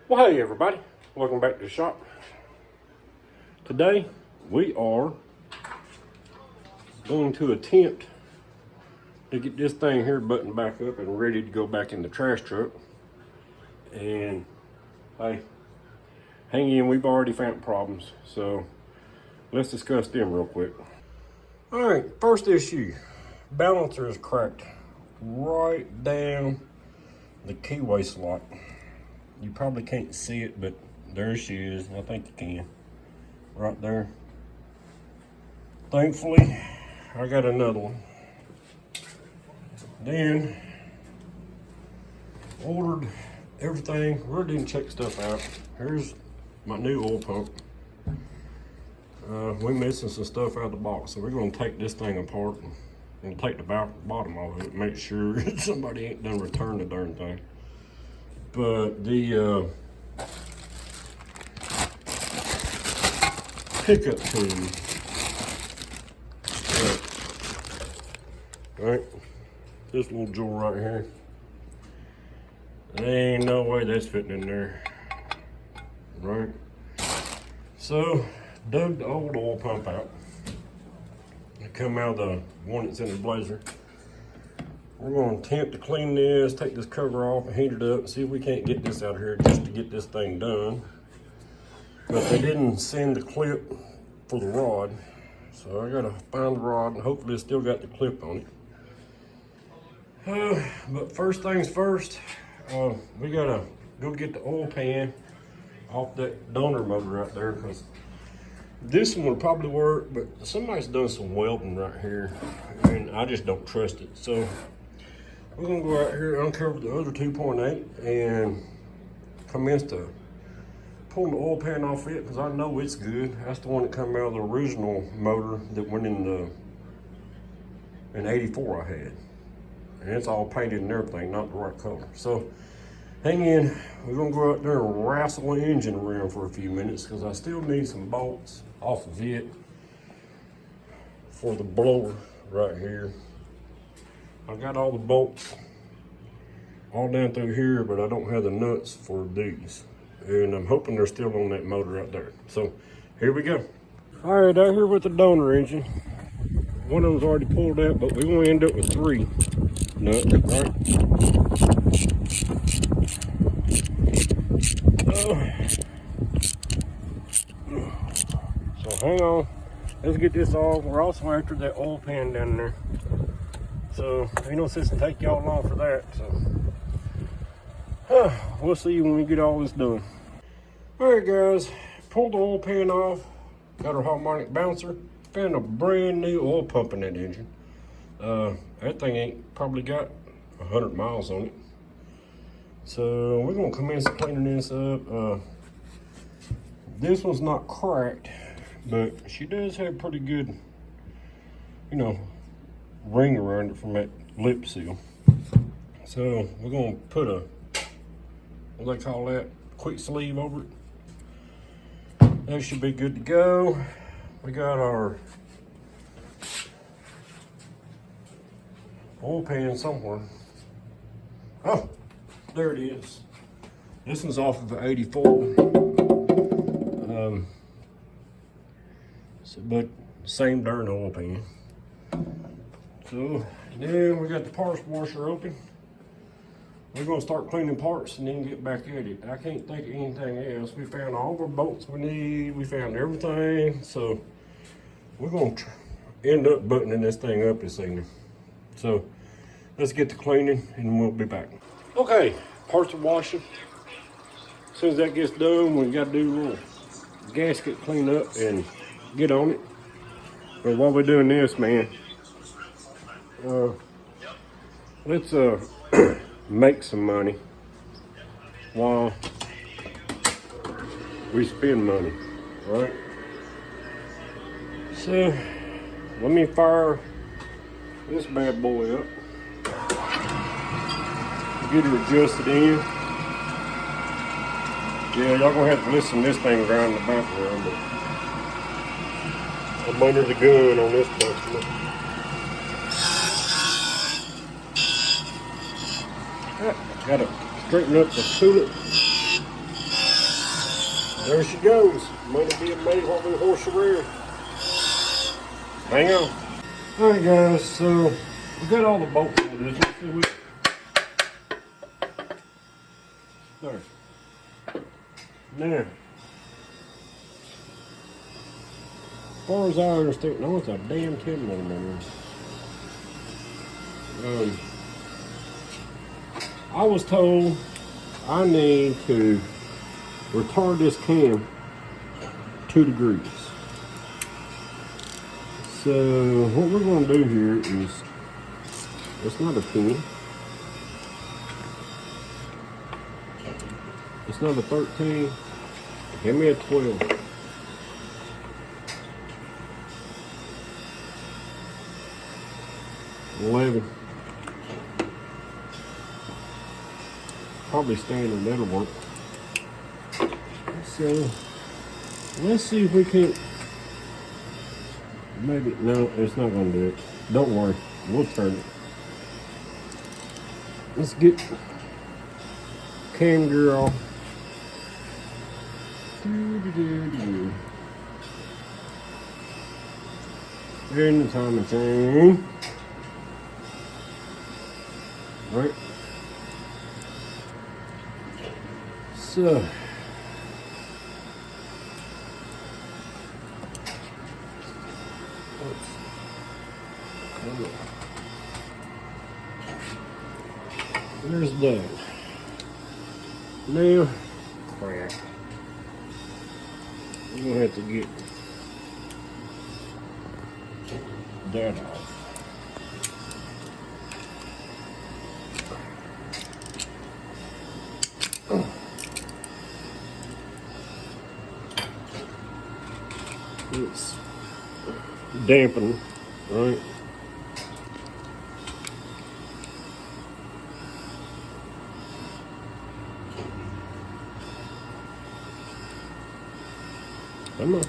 Well, hey everybody, welcome back to the shop. Today we are going to attempt to get this thing here buttoned back up and ready to go back in the trash truck. And hey, hang in, we've already found problems, so let's discuss them real quick. All right, first issue, balancer is cracked right down the keyway slot. You probably can't see it, but there she is. I think you can. Right there. Thankfully, I got another one. Then, ordered everything. Really didn't check stuff out. Here's my new oil pump. We're missing some stuff out of the box, so we're going to take this thing apart and take the bottom off of it, make sure somebody ain't done returned the darn thing. But the pickup tube, right? This little jewel right here. There ain't no way that's fitting in there, right? So, dug the old oil pump out. It come out of the one that's in the Blazer. We're going to attempt to clean this, take this cover off and heat it up, see if we can't get this out of here just to get this thing done. But they didn't send the clip for the rod, so I gotta find the rod and hopefully it's still got the clip on it. But first things first, we gotta go get the oil pan off that donor motor right there, because this one would probably work, but somebody's done some welding right here and I just don't trust it. So we're gonna go out here, uncover the other 2.8 and commence to pull the oil pan off it, because I know it's good. That's the one that came out of the original motor that went in the 84 I had. And it's all painted and everything, not the right color. So hang in, we're gonna go out there and wrestle the engine around for a few minutes, because I still need some bolts off of it for the blower right here. I got all the bolts all down through here, but I don't have the nuts for these. And I'm hoping they're still on that motor right there. So here we go. All right, out here with the donor engine. One of them's already pulled out, but we're gonna end up with 3 nuts, right? So hang on, let's get this off. We're also after that oil pan down there. So ain't no sense to take y'all long for that. So we'll see when we get all this done. All right, guys, pulled the oil pan off. Got our harmonic bouncer. Found a brand new oil pump in that engine. That thing ain't probably got 100 miles on it. So we're gonna commence cleaning this up. This one's not cracked, but she does have pretty good, you know, ring around it from that lip seal. So we're gonna put a, what they call that, quick sleeve over it. That should be good to go. We got our oil pan somewhere. Oh, there it is. This one's off of the 84. But same darn oil pan. So then we got the parts washer open. We're gonna start cleaning parts and then get back at it. I can't think of anything else. We found all our bolts we need. We found everything. So we're gonna end up buttoning this thing up this evening. So let's get to cleaning and we'll be back. Okay, parts are washing. As soon as that gets done, we gotta do a little gasket clean up and get on it. But while we're doing this, man, let's make some money while we spend money, right? So let me fire this bad boy up, get it adjusted in. Yeah, y'all gonna have to listen to this thing grind in the background, but I'm under the gun on this customer. Gotta straighten up the coolant. There she goes. Money being made while we horse around. Hang on. Alright guys, so we got all the bolts on this. Let's see what there. Now, as far as I understand, no, it's a damn 10mm. I was told I need to retard this cam 2 degrees. So what we're going to do here is, it's not a 10, it's not a 13, give me a 12. Probably standard, that'll work. So let's see if we can't, maybe, no, it's not gonna do it. Don't worry, we'll turn it. Let's get cam gear off. And the timing chain. Right. So there's that. Now, crap. I'm gonna have to get that off. It's dampened, right? Come on.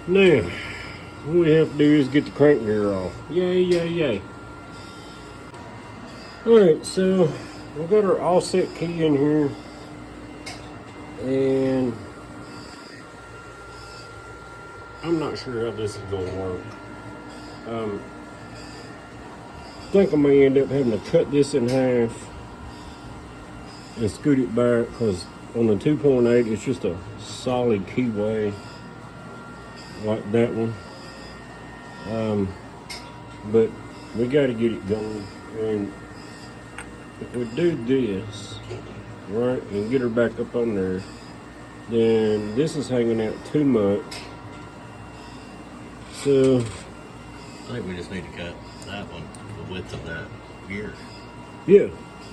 Now, what we have to do is get the crank gear off. Yay, yay, yay. Alright, so we've got our offset key in here, and I'm not sure how this is going to work. I think I may end up having to cut this in half and scoot it back, because on the 2.8 it's just a solid keyway like that one. But we got to get it going, and if we do this right and get her back up on there, then this is hanging out too much. So I think we just need to cut that one, the width of that gear. Yeah,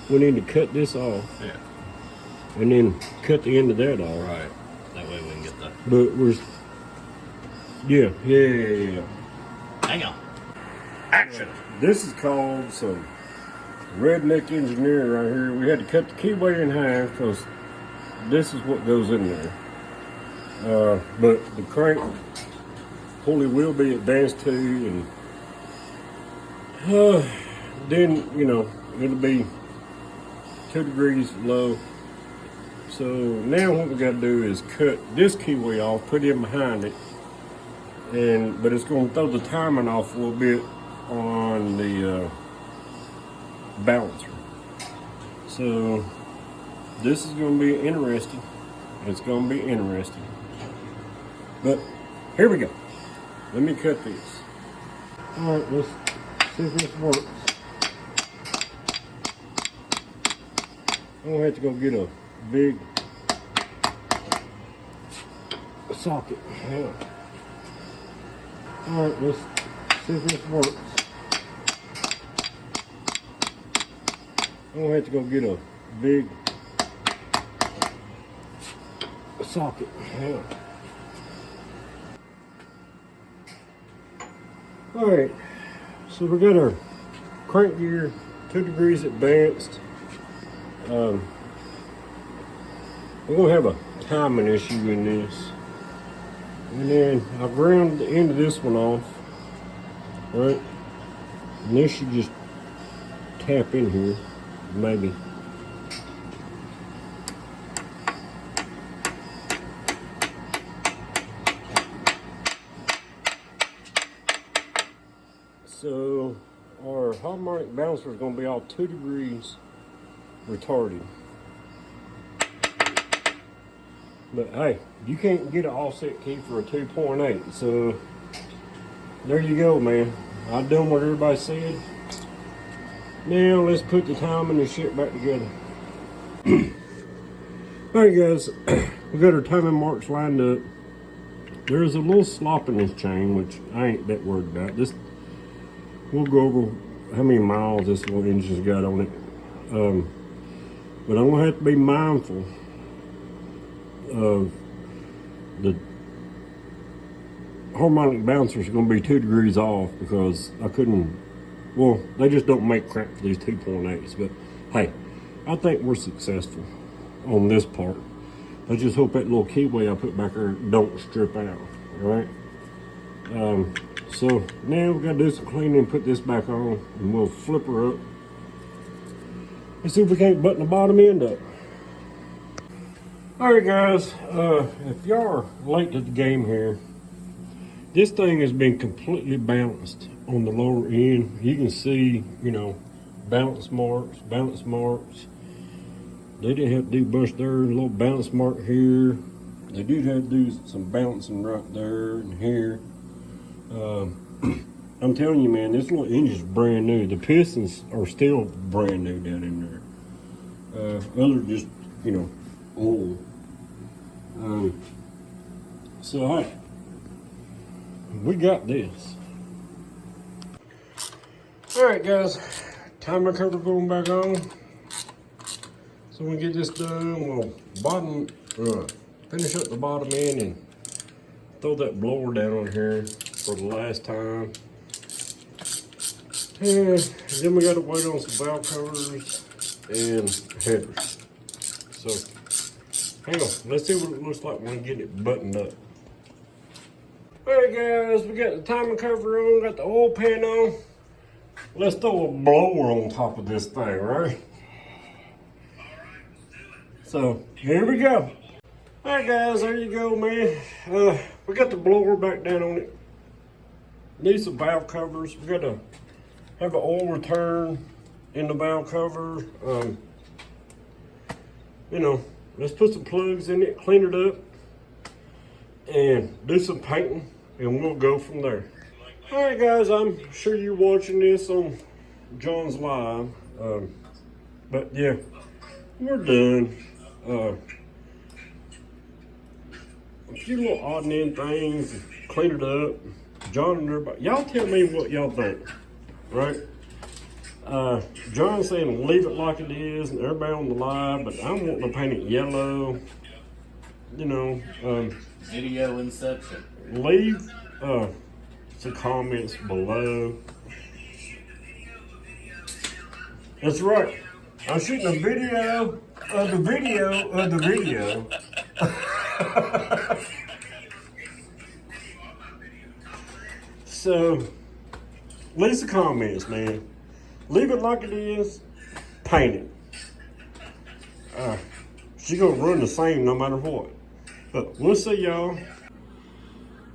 we need to cut this off. Yeah. And then cut the end of that off. Right. That way we can get the. But we're. Yeah. Hang on. Action. This is called some redneck engineering right here. We had to cut the keyway in half because this is what goes in there. But the crank pulley will be advanced to, and then, you know, it'll be 2 degrees low. So now what we got to do is cut this keyway off, put it behind it, but it's going to throw the timing off a little bit on the balancer. So this is going to be interesting. It's going to be interesting. But here we go. Let me cut this. All right, let's see if this works. I'm gonna have to go get a big socket. Yeah. All right, let's see if this works. I'm gonna have to go get a big socket. Yeah. All right, so we got our crank gear 2 degrees advanced. We're gonna have a timing issue in this. And then I've ground the end of this one off, right? And this should just tap in here, maybe. So our harmonic balancer is going to be all 2 degrees retarded. But hey, you can't get an offset key for a 2.8, so there you go, man. I've done what everybody said. Now let's put the timing and shit back together. Alright guys, we got our timing marks lined up. There's a little slop in this chain, which I ain't that worried about. This, we'll go over how many miles this little engine's got on it. But I'm gonna have to be mindful of the harmonic bouncers are gonna be 2 degrees off because I couldn't, well, they just don't make crap for these 2.8s, but hey, I think we're successful on this part. I just hope that little keyway I put back there don't strip out, right? So now we gotta do some cleaning and put this back on, and we'll flip her up. Let's see if we can't button the bottom end up. Alright guys, if y'all are late to the game here, this thing has been completely balanced on the lower end. You can see, you know, balance marks. They didn't have to do much there, a little balance mark here. They did have to do some balancing right there and here. I'm telling you, man, this little engine's brand new. The pistons are still brand new down in there. Other just, you know, old. So hey, we got this. All right, guys, timer cover going back on. So when we get this done, we'll finish up the bottom end and throw that blower down on here for the last time. And then we got to wait on some valve covers and headers. So hang on, let's see what it looks like when we get it buttoned up. Alright guys, we got the timing cover on, got the oil pan on. Let's throw a blower on top of this thing, right? So here we go. Alright guys, there you go, man. We got the blower back down on it. Need some valve covers. We got to have an oil return in the valve cover. You know, let's put some plugs in it, clean it up, and do some painting, and we'll go from there. All right, guys, I'm sure you're watching this on John's Live, but yeah, we're done. A few little odd and end things, clean it up. John and everybody, y'all tell me what y'all think, right? John's saying leave it like it is, and everybody on the live, but I'm wanting to paint it yellow. You know, Video inception. Leave some comments below. That's right. I'm shooting a video of the video of the video. So, leave some comments, man. Leave it like it is. Paint it. She's gonna run the same no matter what. But we'll see y'all.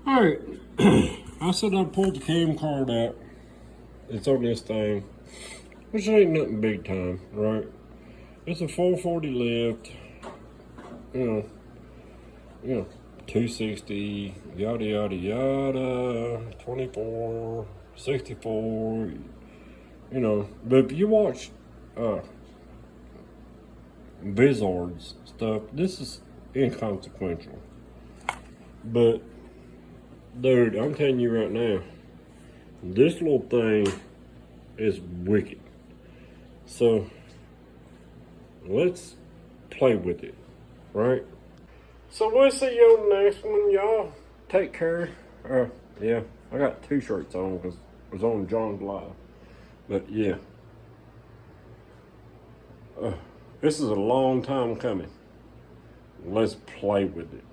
Alright. I said I pulled the cam card out. It's on this thing. Which ain't nothing big time, right? It's a 440 lift. You know, 260, yada yada yada, 24, 64, you know. But if you watch Vizard's stuff, this is inconsequential. But dude, I'm telling you right now, this little thing is wicked. So let's play with it, right? So we'll see you on the next one, y'all. Take care. Yeah, I got 2 shirts on because it was on John's Live. But yeah, this is a long time coming. Let's play with it.